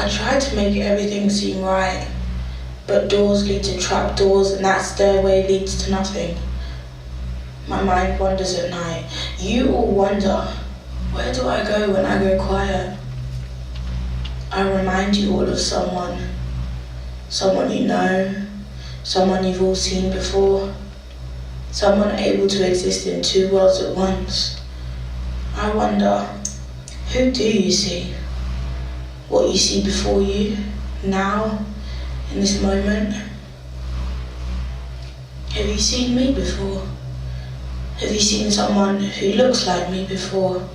I tried to make everything seem right, but doors lead to trapdoors and that stairway leads to nothing. My mind wanders at night. You all wonder, where do I go when I go quiet? I remind you all of someone you know, someone you've all seen before, someone able to exist in two worlds at once. I wonder, who do you see? What you see before you, now, in this moment? Have you seen me before? Have you seen someone who looks like me before?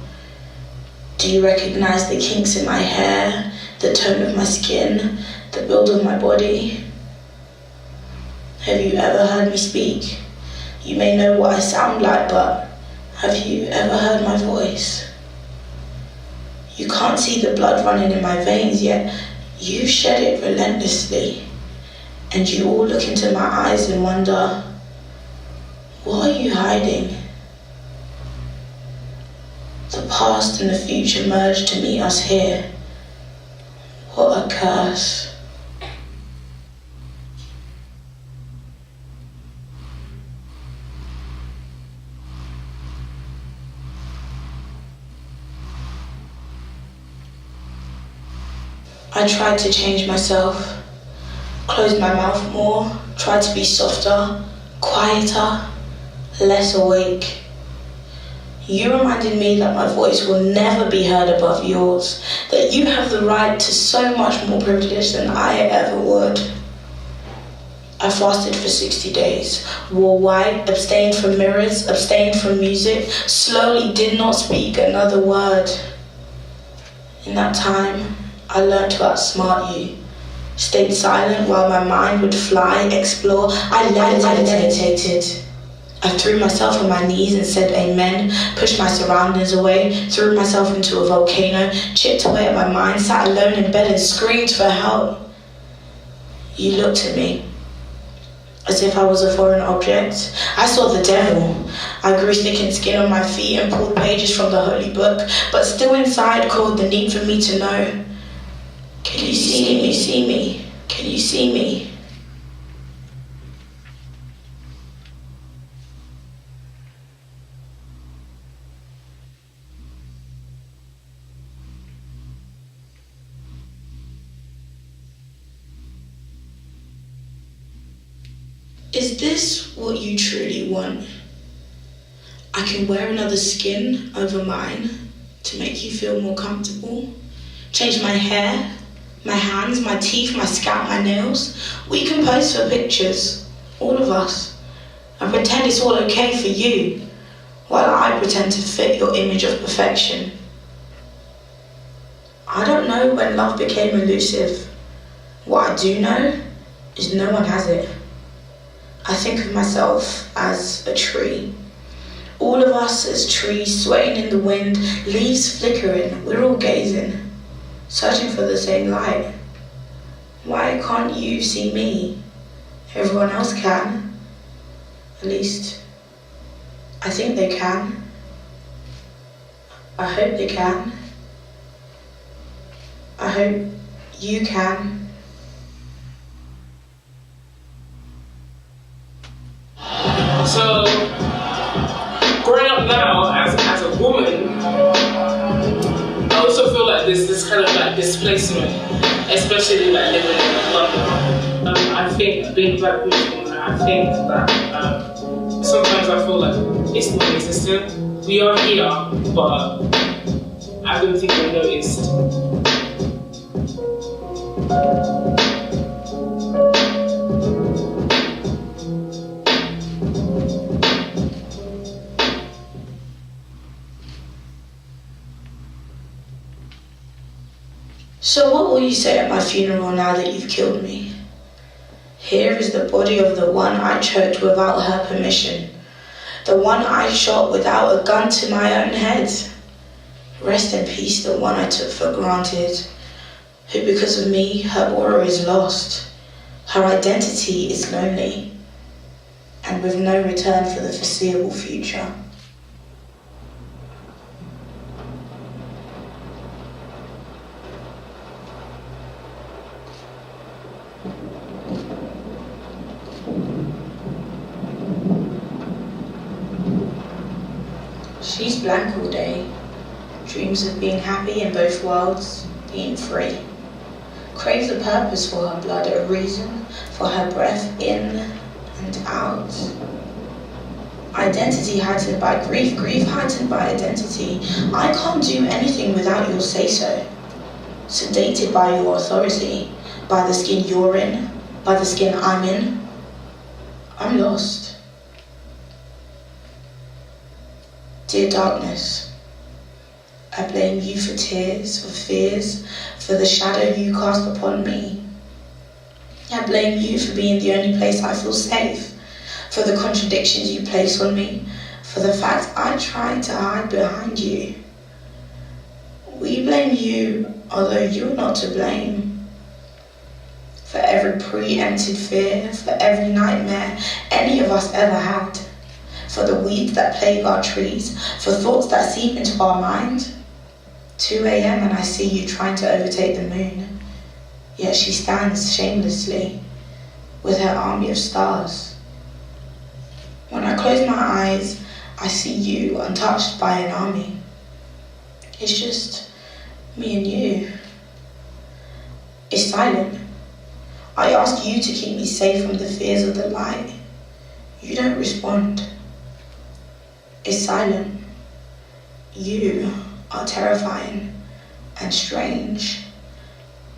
Do you recognize the kinks in my hair, the tone of my skin, the build of my body? Have you ever heard me speak? You may know what I sound like, but have you ever heard my voice? You can't see the blood running in my veins, yet you shed it relentlessly. And you all look into my eyes and wonder, what are you hiding? The past and the future merge to meet us here. What a curse. I tried to change myself, closed my mouth more, tried to be softer, quieter, less awake. You reminded me that my voice will never be heard above yours, that you have the right to so much more privilege than I ever would. I fasted for 60 days, wore white, abstained from mirrors, abstained from music, slowly did not speak another word. In that time, I learned to outsmart you, stayed silent while my mind would fly, explore. I meditated. I threw myself on my knees and said amen, pushed my surroundings away, threw myself into a volcano, chipped away at my mind, sat alone in bed and screamed for help. You looked at me as if I was a foreign object. I saw the devil. I grew thick in skin on my feet and pulled pages from the holy book, but still inside called the need for me to know. Can you see me? Can you see me? Is this what you truly want? I can wear another skin over mine to make you feel more comfortable. Change my hair, my hands, my teeth, my scalp, my nails. We can pose for pictures, all of us, and pretend it's all okay for you, while I pretend to fit your image of perfection. I don't know when love became elusive. What I do know is no one has it. I think of myself as a tree. All of us as trees swaying in the wind, leaves flickering, we're all gazing, searching for the same light. Why can't you see me? Everyone else can. At least, I think they can. I hope they can. I hope you can. So, growing up now as a woman, I also feel like there's this kind of like displacement, especially like living in London. I think being black women, I think that sometimes I feel like it's non-existent. We are here, but I don't think we noticed. So what will you say at my funeral now that you've killed me? Here is the body of the one I choked without her permission, the one I shot without a gun to my own head. Rest in peace, the one I took for granted, who because of me, her aura is lost, her identity is lonely, and with no return for the foreseeable future. She's blank all day. Dreams of being happy in both worlds, being free. Craves a purpose for her blood, a reason for her breath in and out. Identity heightened by grief, grief heightened by identity. I can't do anything without your say-so. Sedated by your authority, by the skin you're in, by the skin I'm in. I'm lost. Dear darkness, I blame you for tears, for fears, for the shadow you cast upon me. I blame you for being the only place I feel safe, for the contradictions you place on me, for the fact I tried to hide behind you. We blame you, although you're not to blame. For every preempted fear, for every nightmare any of us ever had, for the weeds that plague our trees, for thoughts that seep into our mind. 2 a.m. and I see you trying to overtake the moon, yet she stands shamelessly with her army of stars. When I close my eyes, I see you untouched by an army. It's just me and you. It's silent. I ask you to keep me safe from the fears of the light. You don't respond. It's silent. You are terrifying and strange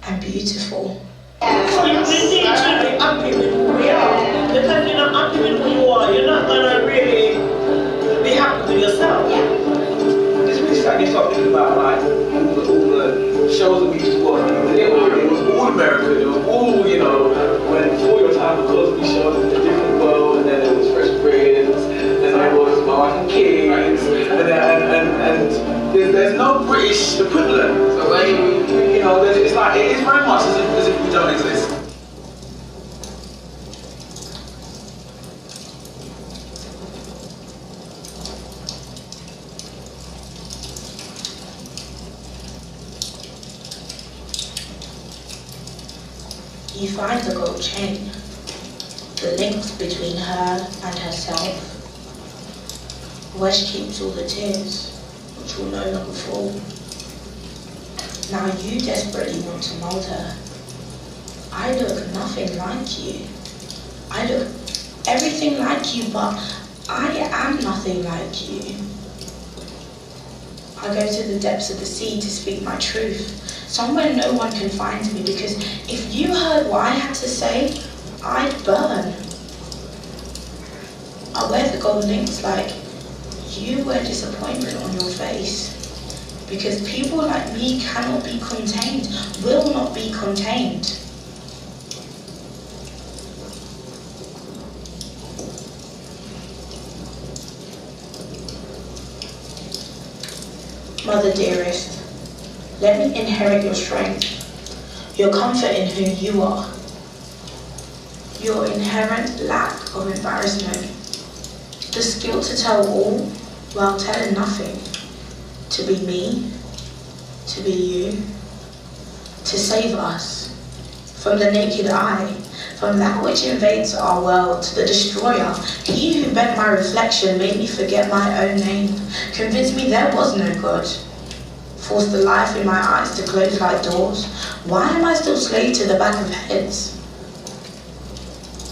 and beautiful. So you need to be happy with who we are. Because you're not happy with who you are, you're not gonna really be happy with yourself. This really started me thinking about like all the shows that we used to watch. It was all American, it was all, you know, when before your time of Cosby shows in a different world, and then there was Fresh Prince, then there was Mark and Kings, and there's no British equivalent. So like, you know, it's like it is very much as if we don't exist. You find the gold chain, the links between her and herself, where she keeps all the tears, which will no longer fall. Now you desperately want to mold her. I look nothing like you. I look everything like you, but I am nothing like you. I go to the depths of the sea to speak my truth, somewhere no one can find me, because if you heard what I had to say, I'd burn. I wear the gold links like you wear disappointment on your face, because people like me cannot be contained, will not be contained. Mother dearest, let me inherit your strength, your comfort in who you are, your inherent lack of embarrassment, the skill to tell all while telling nothing, to be me, to be you, to save us from the naked eye, from that which invades our world, to the destroyer. He who bent my reflection made me forget my own name, convinced me there was no God, forced the life in my eyes to close like doors. Why am I still slave to the back of heads?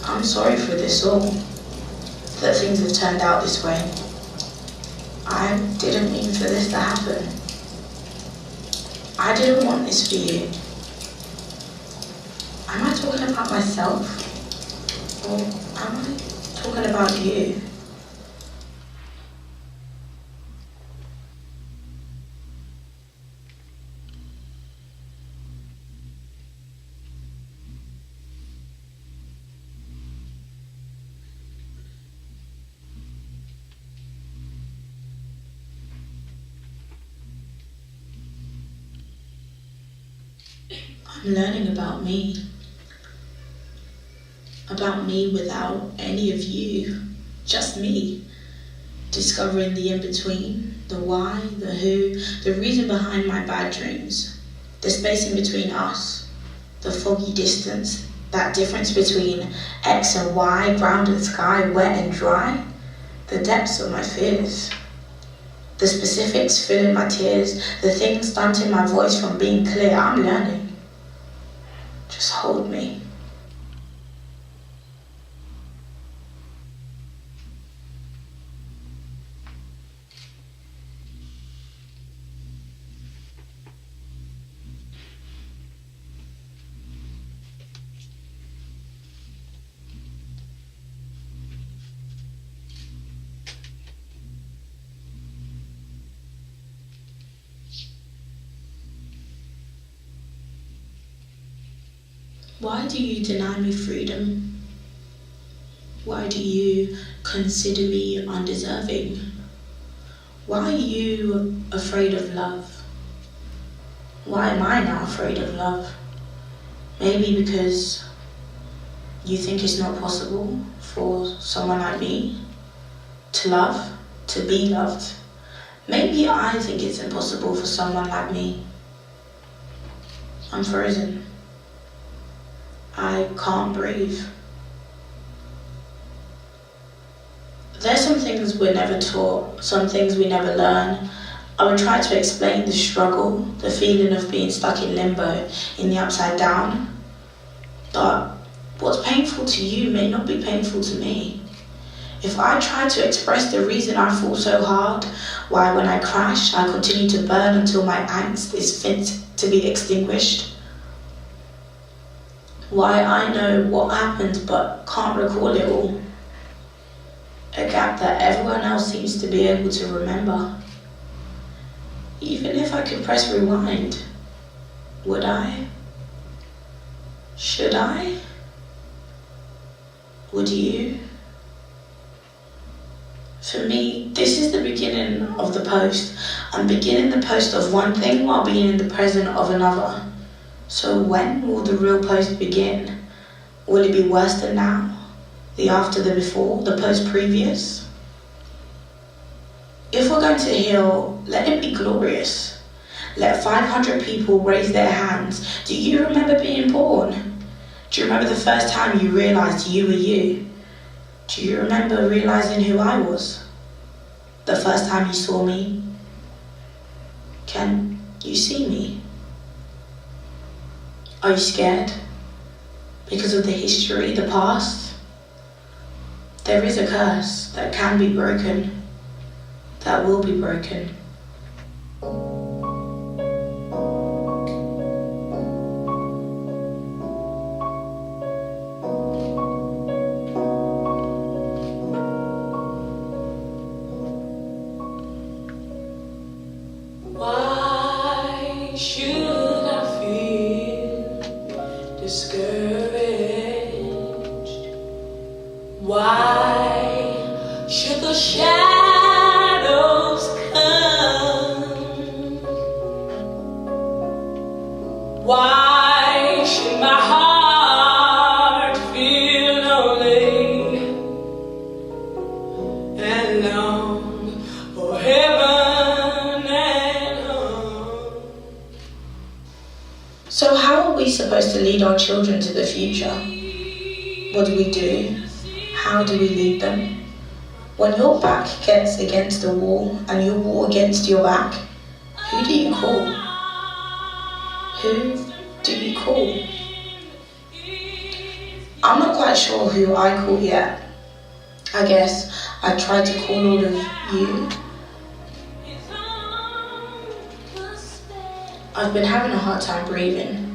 I'm sorry for this all, that things have turned out this way. I didn't mean for this to happen. I didn't want this for you. Am I talking about myself? Or am I talking about you? I'm learning about me without any of you, just me, discovering the in-between, the why, the who, the reason behind my bad dreams, the space in between us, the foggy distance, that difference between X and Y, ground and sky, wet and dry, the depths of my fears, The specifics filling my tears, the things stunting my voice from being clear. I'm learning. Just hold me. Why do you deny me freedom? Why do you consider me undeserving? Why are you afraid of love? Why am I now afraid of love? Maybe because you think it's not possible for someone like me to love, to be loved. Maybe I think it's impossible for someone like me. I'm frozen. I can't breathe. There's some things we're never taught, some things we never learn. I would try to explain the struggle, the feeling of being stuck in limbo, in the upside down. But what's painful to you may not be painful to me. If I try to express the reason I fall so hard, why when I crash I continue to burn until my angst is fit to be extinguished, why I know what happened but can't recall it all. A gap that everyone else seems to be able to remember. Even if I could press rewind, would I? Should I? Would you? For me, this is the beginning of the post. I'm beginning the post of one thing while being in the present of another. So when will the real post begin? Will it be worse than now? The after, the before, the post previous? If we're going to heal, let it be glorious. Let 500 people raise their hands. Do you remember being born? Do you remember the first time you realized you were you? Do you remember realizing who I was? The first time you saw me? Can you see me? Are you scared? Because of the history, the past? There is a curse that can be broken, that will be broken. Why should I feel discouraged? Why should the shadows come? Why should my heart feel lonely and long for heaven and home? So how are we supposed to lead our children to the future? What do we do? How do we lead them? When your back gets against the wall and your wall against your back, who do you call? Who do you call? I'm not quite sure who I call yet. I guess I tried to call all of you. I've been having a hard time breathing.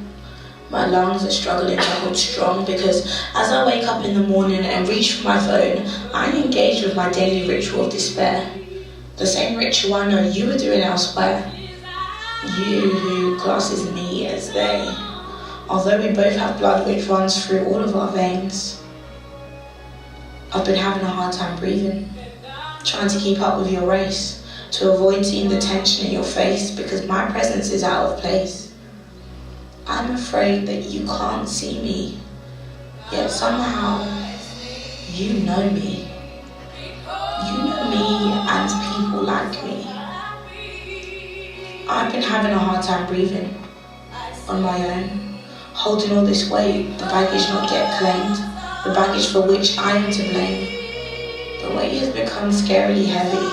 My lungs are struggling to hold strong because as I wake up in the morning and reach for my phone, I engage with my daily ritual of despair. The same ritual I know you are doing elsewhere. You who classes me as they. Although we both have blood which runs through all of our veins. I've been having a hard time breathing, trying to keep up with your race, to avoid seeing the tension in your face because my presence is out of place. I'm afraid that you can't see me, yet somehow you know me. You know me and people like me. I've been having a hard time breathing on my own, holding all this weight, the baggage not yet claimed, the baggage for which I am to blame. The weight has become scarily heavy.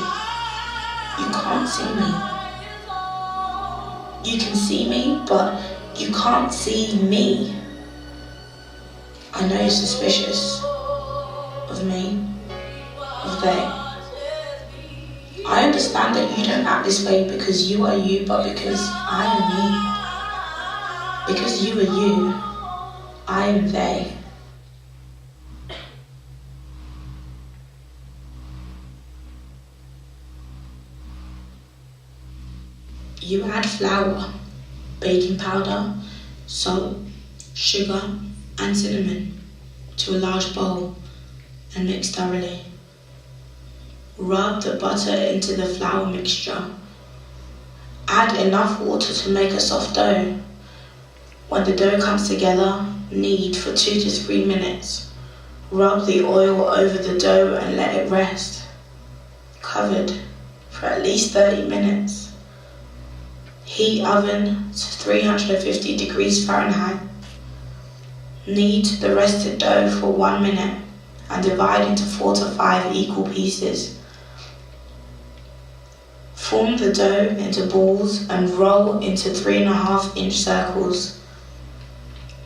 You can't see me. You can see me, but you can't see me. I know you're suspicious of me, of they. I understand that you don't act this way because you are you, but because I am me. Because you are you, I am they. You add flour, baking powder, salt, sugar, and cinnamon to a large bowl and mix thoroughly. Rub the butter into the flour mixture. Add enough water to make a soft dough. When the dough comes together, knead for 2 to 3 minutes. Rub the oil over the dough and let it rest, covered for at least 30 minutes. Heat oven to 350 degrees Fahrenheit. Knead the rested dough for 1 minute and divide into 4 to 5 equal pieces. Form the dough into balls and roll into 3.5-inch circles.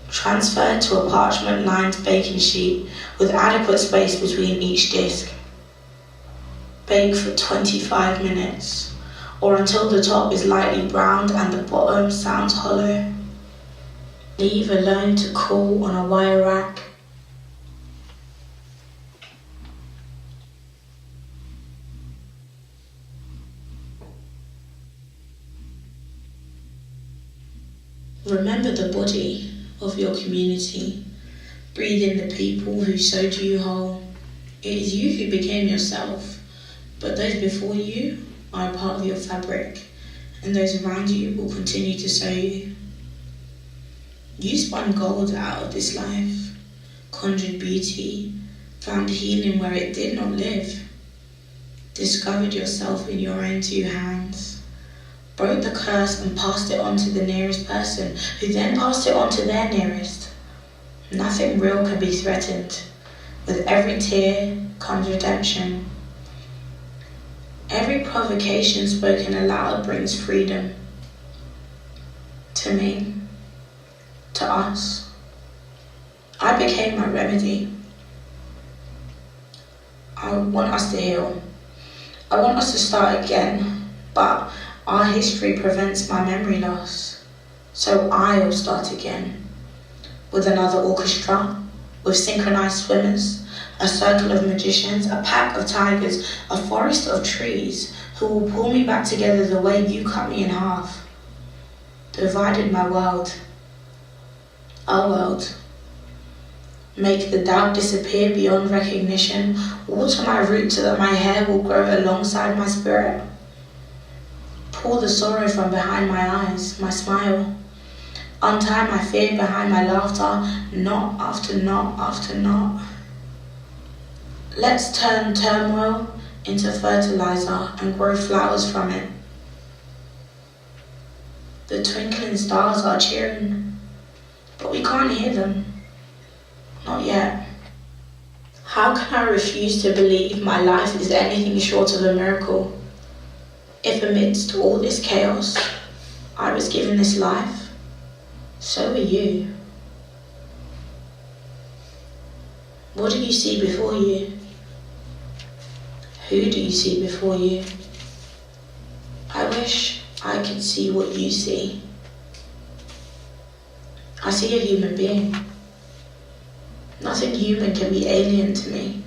Transfer to a parchment-lined baking sheet with adequate space between each disc. Bake for 25 minutes. Or until the top is lightly browned and the bottom sounds hollow. Leave alone to cool on a wire rack. Remember the body of your community. Breathe in the people who sewed you whole. It is you who became yourself, but those before you are a part of your fabric, and those around you will continue to sew you. You spun gold out of this life, conjured beauty, found healing where it did not live, discovered yourself in your own 2 hands, broke the curse and passed it on to the nearest person, who then passed it on to their nearest. Nothing real can be threatened. With every tear comes redemption. Every provocation spoken aloud brings freedom. To me, to us. I became my remedy. I want us to heal. I want us to start again, but our history prevents my memory loss. So I'll start again. With another orchestra, with synchronized swimmers, a circle of magicians, a pack of tigers, a forest of trees who will pull me back together the way you cut me in half. Divided my world. Our world. Make the doubt disappear beyond recognition. Water my roots so that my hair will grow alongside my spirit. Pull the sorrow from behind my eyes, my smile. Untie my fear behind my laughter, knot after knot after knot. Let's turn turmoil into fertilizer and grow flowers from it. The twinkling stars are cheering, but we can't hear them. Not yet. How can I refuse to believe my life is anything short of a miracle? If amidst all this chaos, I was given this life, so are you. What do you see before you? Who do you see before you? I wish I could see what you see. I see a human being. Nothing human can be alien to me.